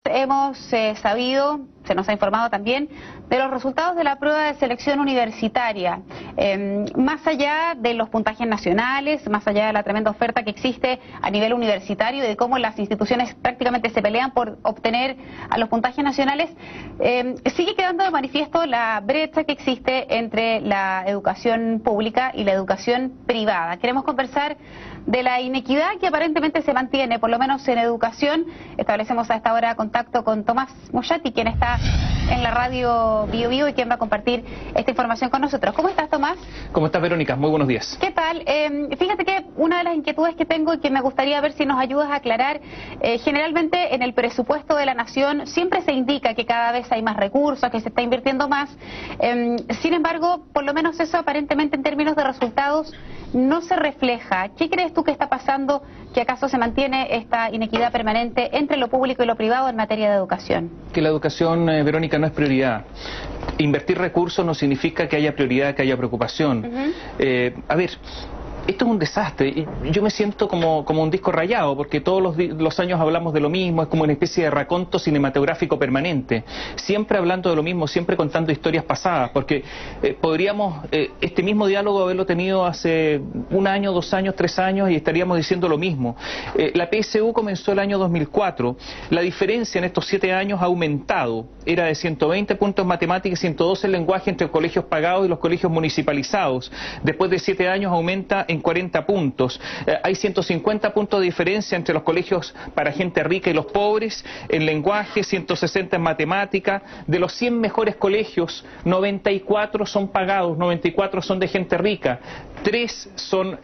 Hemos sabido, se nos ha informado también, de los resultados de la prueba de selección universitaria. Más allá de los puntajes nacionales, más allá de la tremenda oferta que existe a nivel universitario y de cómo las instituciones prácticamente se pelean por obtener a los puntajes nacionales, sigue quedando de manifiesto la brecha que existe entre la educación pública y la educación privada. Queremos conversar de la inequidad que aparentemente se mantiene, por lo menos en educación. Establecemos a esta hora contacto con Tomás Moyati, quien está en la radio Bio Bio y quien va a compartir esta información con nosotros. ¿Cómo estás, Tomás? ¿Cómo estás, Verónica? Muy buenos días. ¿Qué tal? Fíjate que una de las inquietudes que tengo y que me gustaría ver si nos ayudas a aclarar, generalmente en el presupuesto de la Nación siempre se indica que cada vez hay más recursos, que se está invirtiendo más. Sin embargo, por lo menos eso aparentemente en términos de resultados no se refleja. ¿Qué crees tú que está pasando, que acaso se mantiene esta inequidad permanente entre lo público y lo privado en materia de educación? Que la educación, Verónica, no es prioridad. Invertir recursos no significa que haya prioridad, que haya preocupación. A ver, esto es un desastre y yo me siento como un disco rayado porque todos los años hablamos de lo mismo, es como una especie de raconto cinematográfico permanente, siempre hablando de lo mismo, siempre contando historias pasadas, porque podríamos este mismo diálogo haberlo tenido hace un año, 2 años, 3 años y estaríamos diciendo lo mismo. La PSU comenzó el año 2004, la diferencia en estos 7 años ha aumentado, era de 120 puntos en matemáticas y 112 en lenguaje entre colegios pagados y los colegios municipalizados. Después de 7 años aumenta en 40 puntos. Hay 150 puntos de diferencia entre los colegios para gente rica y los pobres, en lenguaje, 160 en matemática. De los 100 mejores colegios, 94 son pagados, 94 son de gente rica, 3 son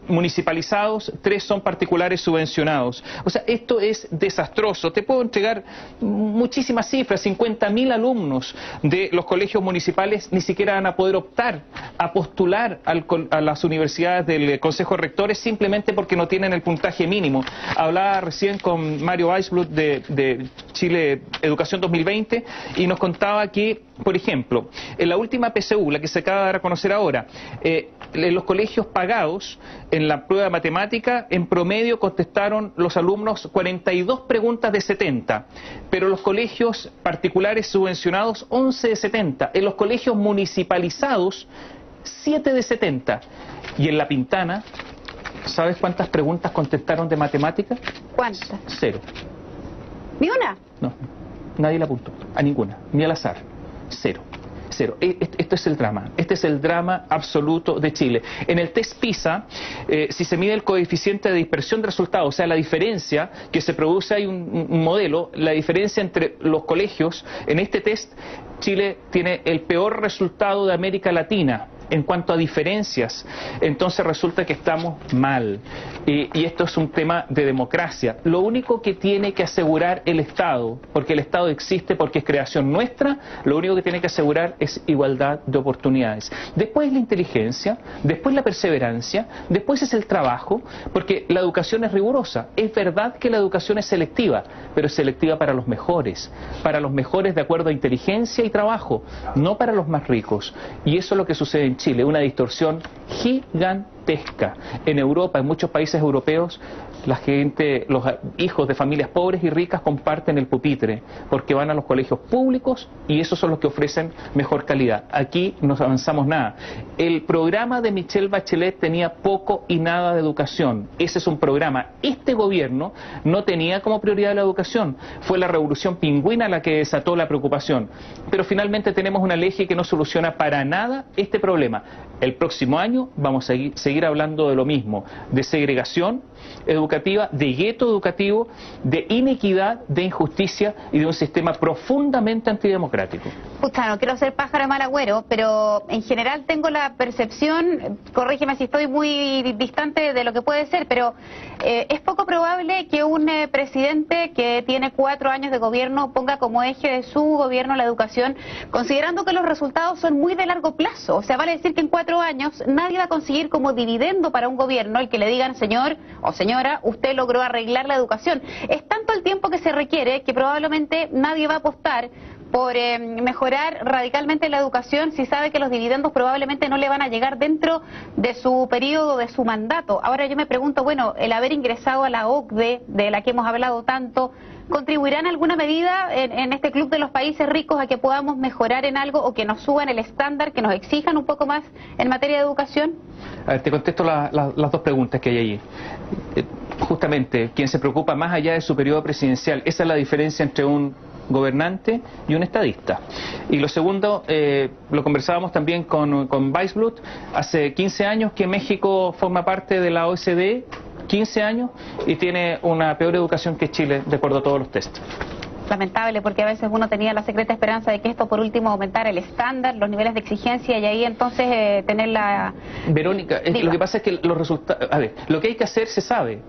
municipalizados, 3 son particulares subvencionados. O sea, esto es desastroso. Te puedo entregar muchísimas cifras, 50.000 alumnos de los colegios municipales ni siquiera van a poder optar a postular a las universidades del Consejo de Rectores simplemente porque no tienen el puntaje mínimo. Hablaba recién con Mario Weisblut de Chile Educación 2020 y nos contaba que, por ejemplo, en la última PSU, la que se acaba de dar a conocer ahora, en los colegios pagados, en la prueba de matemática, en promedio contestaron los alumnos 42 preguntas de 70, pero los colegios particulares subvencionados 11 de 70, en los colegios municipalizados 7 de 70. Y en La Pintana, ¿sabes cuántas preguntas contestaron de matemática? ¿Cuántas? 0. ¿Ni una? No, nadie la apuntó, a ninguna, ni al azar. 0. Esto es el drama, este es el drama absoluto de Chile. En el test PISA, si se mide el coeficiente de dispersión de resultados, o sea, la diferencia que se produce, hay un modelo, la diferencia entre los colegios, en este test, Chile tiene el peor resultado de América Latina en cuanto a diferencias. Entonces resulta que estamos mal. Y esto es un tema de democracia. Lo único que tiene que asegurar el Estado, porque el Estado existe, porque es creación nuestra, lo único que tiene que asegurar es igualdad de oportunidades. Después la inteligencia, después la perseverancia, después es el trabajo, porque la educación es rigurosa. Es verdad que la educación es selectiva, pero es selectiva para los mejores de acuerdo a inteligencia y trabajo, no para los más ricos. Y eso es lo que sucede en Chile, una distorsión gigantesca. En Europa, en muchos países europeos, la gente, los hijos de familias pobres y ricas comparten el pupitre porque van a los colegios públicos y esos son los que ofrecen mejor calidad. Aquí no avanzamos nada. El programa de Michelle Bachelet tenía poco y nada de educación. Ese es un programa. Este gobierno no tenía como prioridad la educación. Fue la revolución pingüina la que desató la preocupación. Pero finalmente tenemos una ley que no soluciona para nada este problema. El próximo año vamos a seguir hablando de lo mismo, de segregación educativa, de gueto educativo, de inequidad, de injusticia y de un sistema profundamente antidemocrático. Pucha, no quiero ser pájaro de mal agüero, pero en general tengo la percepción, corrígeme si estoy muy distante de lo que puede ser, pero es poco probable que un presidente que tiene 4 años de gobierno ponga como eje de su gobierno la educación, considerando que los resultados son muy de largo plazo. O sea, vale decir que en 4 años nadie va a conseguir como dividendo para un gobierno el que le digan, señor o señora, usted logró arreglar la educación. Es tanto el tiempo que se requiere que probablemente nadie va a apostar por mejorar radicalmente la educación si sabe que los dividendos probablemente no le van a llegar dentro de su periodo, de su mandato? Ahora yo me pregunto, bueno, el haber ingresado a la OCDE, de la que hemos hablado tanto, ¿contribuirá en alguna medida en este club de los países ricos a que podamos mejorar en algo o que nos suban el estándar, que nos exijan un poco más en materia de educación? A ver, te contesto las dos preguntas que hay allí. Justamente, quien se preocupa más allá de su periodo presidencial, esa es la diferencia entre un gobernante y un estadista. Y lo segundo, lo conversábamos también con Weisblut, hace 15 años que México forma parte de la OCDE, 15 años, y tiene una peor educación que Chile, de acuerdo a todos los test. Lamentable, porque a veces uno tenía la secreta esperanza de que esto por último aumentara el estándar, los niveles de exigencia y ahí entonces tener la... Verónica, lo que pasa es que los resultados... A ver, lo que hay que hacer se sabe.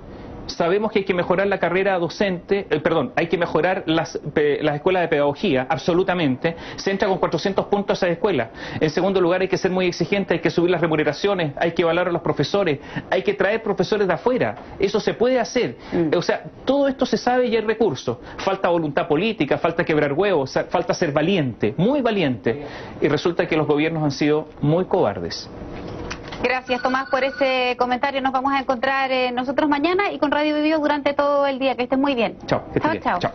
Sabemos que hay que mejorar la carrera docente, hay que mejorar las escuelas de pedagogía, absolutamente. Se entra con 400 puntos a esa escuela. En segundo lugar, hay que ser muy exigente, hay que subir las remuneraciones, hay que evaluar a los profesores, hay que traer profesores de afuera. Eso se puede hacer. O sea, todo esto se sabe y hay recursos. Falta voluntad política, falta quebrar huevos, falta ser valiente, muy valiente. Y resulta que los gobiernos han sido muy cobardes. Gracias, Tomás, por ese comentario. Nos vamos a encontrar nosotros mañana y con Radio Vivió durante todo el día. Que estés muy bien. Chao. Chao.